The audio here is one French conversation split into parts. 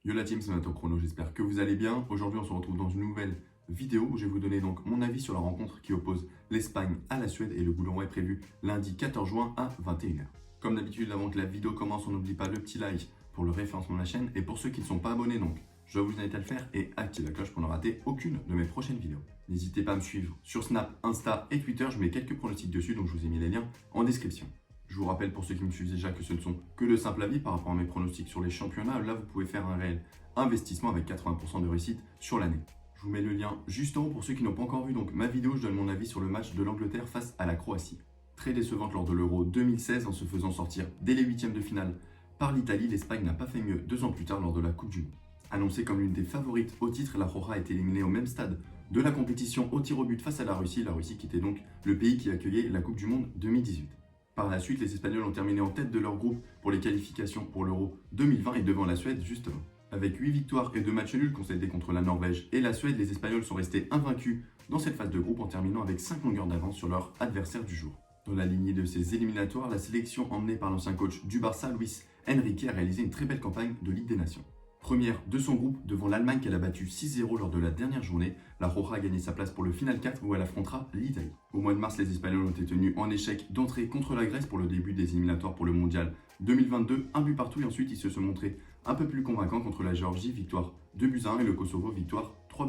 Yo la team, c'est Mato Chrono, j'espère que vous allez bien. Aujourd'hui, on se retrouve dans une nouvelle vidéo où je vais vous donner donc mon avis sur la rencontre qui oppose l'Espagne à la Suède et le boulot est prévu lundi 14 juin à 21h. Comme d'habitude, avant que la vidéo commence, on n'oublie pas le petit like pour le référencement de la chaîne et pour ceux qui ne sont pas abonnés donc, je vous invite à le faire et activer la cloche pour ne rater aucune de mes prochaines vidéos. N'hésitez pas à me suivre sur Snap, Insta et Twitter, je mets quelques pronostics dessus donc je vous ai mis les liens en description. Je vous rappelle pour ceux qui me suivent déjà que ce ne sont que de simples avis par rapport à mes pronostics sur les championnats. Là, vous pouvez faire un réel investissement avec 80% de réussite sur l'année. Je vous mets le lien juste en haut pour ceux qui n'ont pas encore vu donc ma vidéo. Je donne mon avis sur le match de l'Angleterre face à la Croatie. Très décevante lors de l'Euro 2016 en se faisant sortir dès les huitièmes de finale par l'Italie, l'Espagne n'a pas fait mieux 2 ans plus tard lors de la Coupe du Monde. Annoncée comme l'une des favorites au titre, la Roja a été éliminée au même stade de la compétition au tir au but face à la Russie qui était donc le pays qui accueillait la Coupe du Monde 2018. Par la suite, les Espagnols ont terminé en tête de leur groupe pour les qualifications pour l'Euro 2020 et devant la Suède justement. Avec 8 victoires et 2 matchs nuls concédés contre la Norvège et la Suède, les Espagnols sont restés invaincus dans cette phase de groupe en terminant avec 5 longueurs d'avance sur leur adversaire du jour. Dans la lignée de ces éliminatoires, la sélection emmenée par l'ancien coach du Barça, Luis Enrique, a réalisé une très belle campagne de Ligue des Nations. Première de son groupe devant l'Allemagne qu'elle a battu 6-0 lors de la dernière journée, la Roja a gagné sa place pour le Final 4 où elle affrontera l'Italie. Au mois de mars, les Espagnols ont été tenus en échec d'entrée contre la Grèce pour le début des éliminatoires pour le Mondial 2022, un but partout et ensuite ils se sont montrés un peu plus convaincants contre la Géorgie, victoire 2-1 et le Kosovo, victoire 3-1.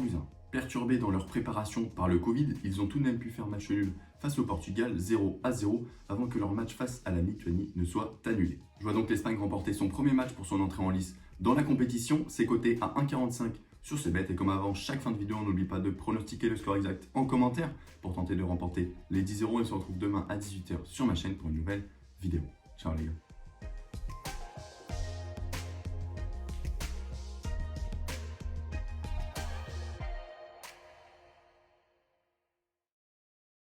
Perturbés dans leur préparation par le Covid, ils ont tout de même pu faire match nul face au Portugal 0-0 avant que leur match face à la Lituanie ne soit annulé. Je vois donc l'Espagne remporter son premier match pour son entrée en lice dans la compétition, c'est coté à 1,45 sur ce bet et comme avant chaque fin de vidéo, on n'oublie pas de pronostiquer le score exact en commentaire pour tenter de remporter les 10 € et on se retrouve demain à 18h sur ma chaîne pour une nouvelle vidéo. Ciao les gars.